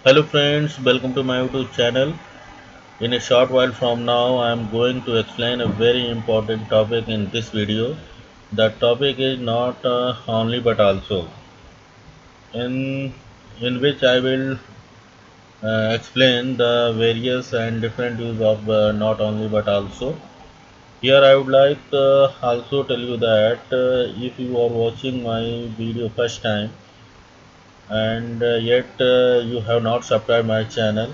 Hello friends, welcome to my YouTube channel. In a short while from now, I am going to explain a very important topic in this video. The topic is not only but also, in which I will explain the various and different use of not only but also. Here I would like also tell you that if you are watching my video first time and yet you have not subscribed my channel,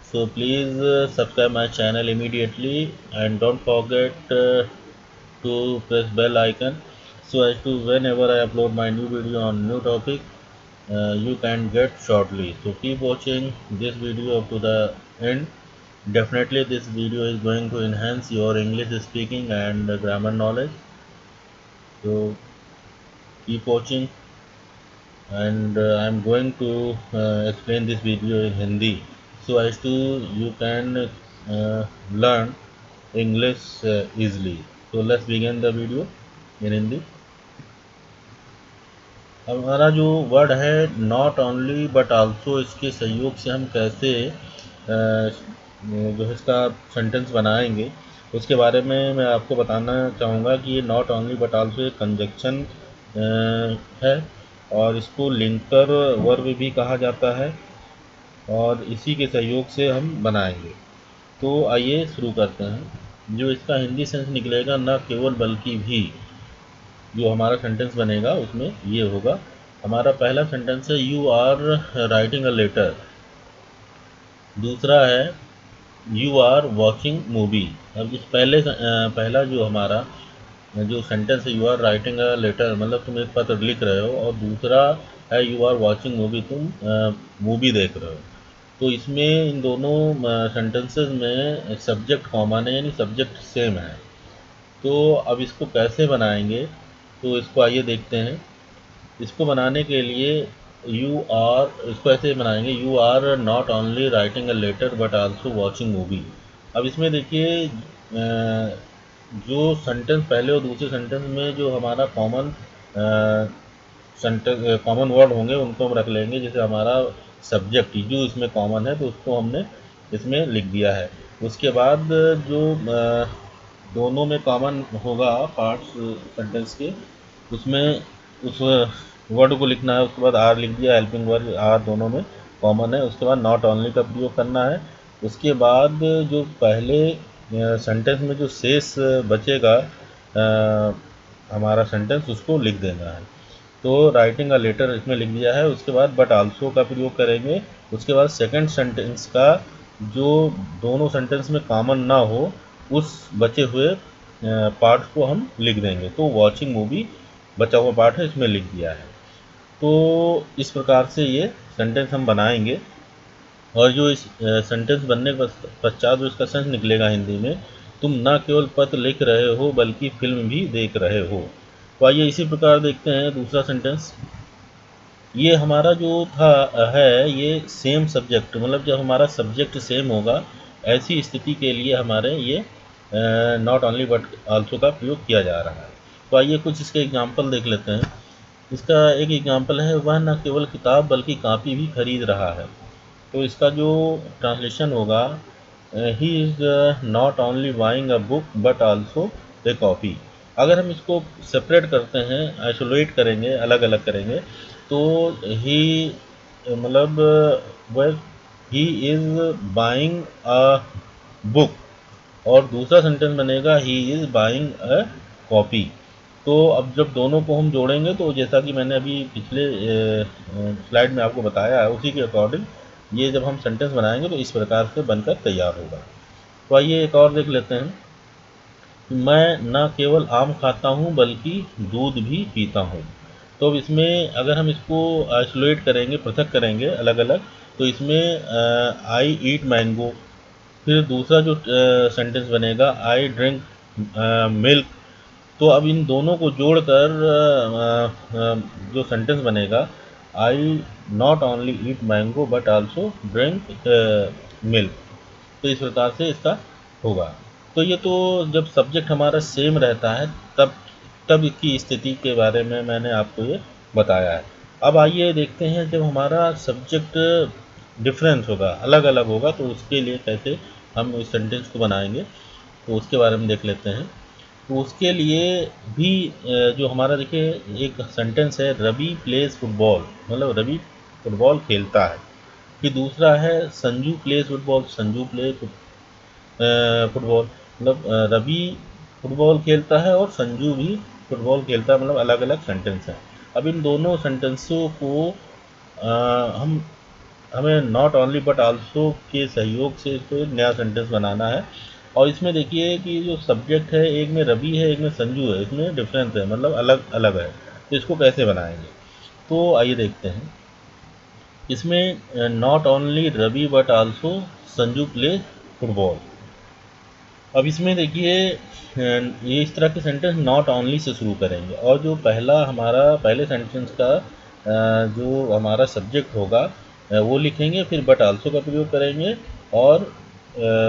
so please subscribe my channel immediately and don't forget to press bell icon so as to whenever I upload my new video on new topic, you can get shortly. So keep watching this video up to the end. Definitely this video is going to enhance your English speaking and grammar knowledge. So keep watching, and I'm going to explain this video in Hindi so as to you can learn English easily. So let's begin the video in Hindi. हमारा जो word है not only but also, इसके सहयोग से हम कैसे जो है इसका सेंटेंस बनाएंगे उसके बारे में मैं आपको बताना चाहूँगा कि ये नॉट ओनली बट आल्सो एक कंजक्शन है और इसको लिंकर वर्ब भी कहा जाता है और इसी के सहयोग से हम बनाएंगे। तो आइए शुरू करते हैं। जो इसका हिंदी सेंस निकलेगा न केवल बल्कि भी, जो हमारा सेंटेंस बनेगा उसमें ये होगा। हमारा पहला सेंटेंस है you are writing a letter. दूसरा है यू आर वॉचिंग मूवी। अब इस पहला जो हमारा जो सेंटेंस है you are writing a letter, मतलब तुम एक पत्र लिख रहे हो, और दूसरा है यू आर वॉचिंग मूवी, तुम मूवी देख रहे हो। तो इसमें इन दोनों सेंटेंसेस में सब्जेक्ट कॉमन है, यानी सब्जेक्ट सेम है। तो अब इसको कैसे बनाएंगे, तो इसको आइए देखते हैं। इसको बनाने के लिए इसको ऐसे बनाएंगे, you are not only writing a letter but also watching movie. अब इसमें देखिए जो सेंटेंस पहले और दूसरे सेंटेंस में जो हमारा कॉमन वर्ड होंगे उनको हम रख लेंगे। जैसे हमारा सब्जेक्ट जो इसमें कॉमन है तो उसको हमने इसमें लिख दिया है। उसके बाद जो दोनों में कॉमन होगा पार्ट्स सेंटेंस के, उसमें उस वर्ड को लिखना है। उसके बाद आर लिख दिया, हेल्पिंग वर्ड आर दोनों में कॉमन है। उसके बाद नॉट ओनली का प्रयोग करना है। उसके बाद जो पहले सेंटेंस में जो शेष बचेगा हमारा सेंटेंस, उसको लिख देना है। तो राइटिंग अ लेटर इसमें लिख दिया है। उसके बाद बट आल्सो का प्रयोग करेंगे। उसके बाद सेकंड सेंटेंस का जो दोनों सेंटेंस में कॉमन ना हो उस बचे हुए पार्ट को हम लिख देंगे। तो वॉचिंग मूवी बचा हुआ पार्ट है, इसमें लिख दिया है। तो इस प्रकार से ये सेंटेंस हम बनाएंगे। और जो इस सेंटेंस बनने के पश्चात जो इसका सेंस निकलेगा हिंदी में, तुम न केवल पत्र लिख रहे हो बल्कि फिल्म भी देख रहे हो। तो आइए इसी प्रकार देखते हैं दूसरा सेंटेंस। ये हमारा जो था है ये सेम सब्जेक्ट, मतलब जब हमारा सब्जेक्ट सेम होगा ऐसी स्थिति के लिए हमारे ये नॉट ओनली बट आल्सो का प्रयोग किया जा रहा है। तो आइए कुछ इसके एग्जांपल देख लेते हैं। इसका एक एग्जांपल है, वह न केवल किताब बल्कि कॉपी भी खरीद रहा है। तो इसका जो ट्रांसलेशन होगा, he is not only buying a book but also a copy. अगर हम इसको सेपरेट करते हैं, आइसोलेट करेंगे, अलग अलग करेंगे, तो ही मतलब वह he is buying a book, और दूसरा सेंटेंस बनेगा he is buying a copy. तो अब जब दोनों को हम जोड़ेंगे तो जैसा कि मैंने अभी पिछले स्लाइड में आपको बताया है उसी के अकॉर्डिंग ये जब हम सेंटेंस बनाएंगे तो इस प्रकार से बनकर तैयार होगा। तो आइए एक और देख लेते हैं। मैं न केवल आम खाता हूँ बल्कि दूध भी पीता हूँ। तो अब इसमें अगर हम इसको आइसोलेट करेंगे, पृथक करेंगे अलग अलग, तो इसमें आई ईट मैंगो, फिर दूसरा जो सेंटेंस बनेगा आई ड्रिंक मिल्क। तो अब इन दोनों को जोड़कर जो सेंटेंस बनेगा, I not only eat mango but also drink milk. तो इस प्रकार से इसका होगा। तो ये तो जब सब्जेक्ट हमारा सेम रहता है तब तब की स्थिति के बारे में मैंने आपको ये बताया है। अब आइए देखते हैं जब हमारा सब्जेक्ट डिफरेंस होगा, अलग अलग होगा, तो उसके लिए कैसे हम इस सेंटेंस को बनाएंगे तो उसके बारे में देख लेते हैं। तो उसके लिए भी जो हमारा देखिए एक सेंटेंस है, रवि प्लेज फुटबॉल, मतलब रवि फुटबॉल खेलता है। फिर दूसरा है Sanju plays football, Sanju play football, मतलब रवि फुटबॉल खेलता है और संजू भी फुटबॉल खेलता है, मतलब अलग अलग सेंटेंस हैं। अब इन दोनों सेंटेंसों को हम हमें नॉट ओनली बट आल्सो के सहयोग से इसको एक नया सेंटेंस बनाना है। और इसमें देखिए कि जो सब्जेक्ट है, एक में रवि है, एक में संजू है, इसमें डिफरेंस है, मतलब अलग अलग है। तो इसको कैसे बनाएंगे, तो आइए देखते हैं। इसमें not only Ravi but also Sanju play football. अब इसमें देखिए ये इस तरह के सेंटेंस नॉट ओनली से शुरू करेंगे, और जो पहला हमारा पहले सेंटेंस का जो हमारा सब्जेक्ट होगा वो लिखेंगे, फिर बट आल्सो का प्रयोग करेंगे, और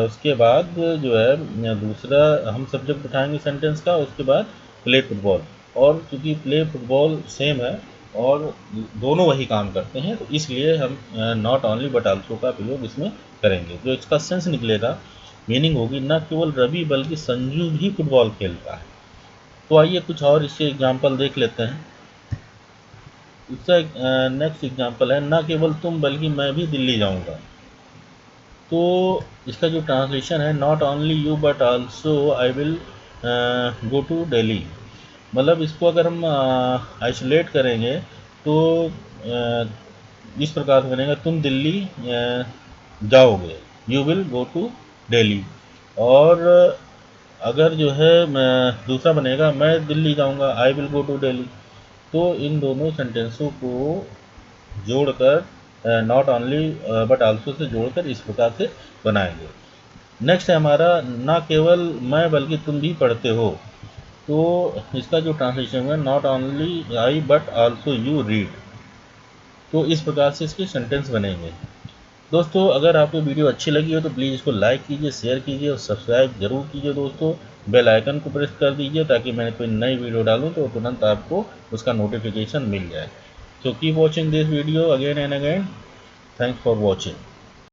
उसके बाद जो है दूसरा हम सब्जेक्ट उठाएंगे सेंटेंस का, उसके बाद प्ले फुटबॉल। और क्योंकि प्ले फुटबॉल सेम है और दोनों वही काम करते हैं, तो इसलिए हम नॉट ओनली बट आल्सो का प्रयोग इसमें करेंगे। जो इसका सेंस निकलेगा, मीनिंग होगी, न केवल रवि बल्कि संजू भी फुटबॉल खेलता है। तो आइए कुछ और इससे एग्जाम्पल देख लेते हैं। इसका नेक्स्ट एग्जाम्पल है, न केवल तुम बल्कि मैं भी दिल्ली जाऊंगा। तो इसका जो ट्रांसलेशन है, not only you but also I will go to Delhi. मतलब इसको अगर हम आइसोलेट करेंगे तो इस प्रकार से बनेगा, तुम दिल्ली जाओगे, you will go to Delhi. और अगर जो है दूसरा बनेगा, मैं दिल्ली जाऊंगा, I will go to Delhi. तो इन दोनों सेंटेंसों को जोड़कर not only but also say जोड़कर इस प्रकार से बनाएंगे। नेक्स्ट है हमारा, ना केवल मैं बल्कि तुम भी पढ़ते हो। तो इसका जो ट्रांसलेशन है, not only I but also you read. तो इस प्रकार से इसके सेंटेंस बनेंगे। दोस्तों अगर आपको वीडियो अच्छी लगी हो तो प्लीज़ इसको लाइक कीजिए, शेयर कीजिए और सब्सक्राइब जरूर कीजिए दोस्तों। बेल आइकन को प्रेस कर दीजिए ताकि मैंने कोई नई वीडियो डालूँ तो तुरंत आपको उसका नोटिफिकेशन मिल जाए। So keep watching this video again and again. Thanks for watching.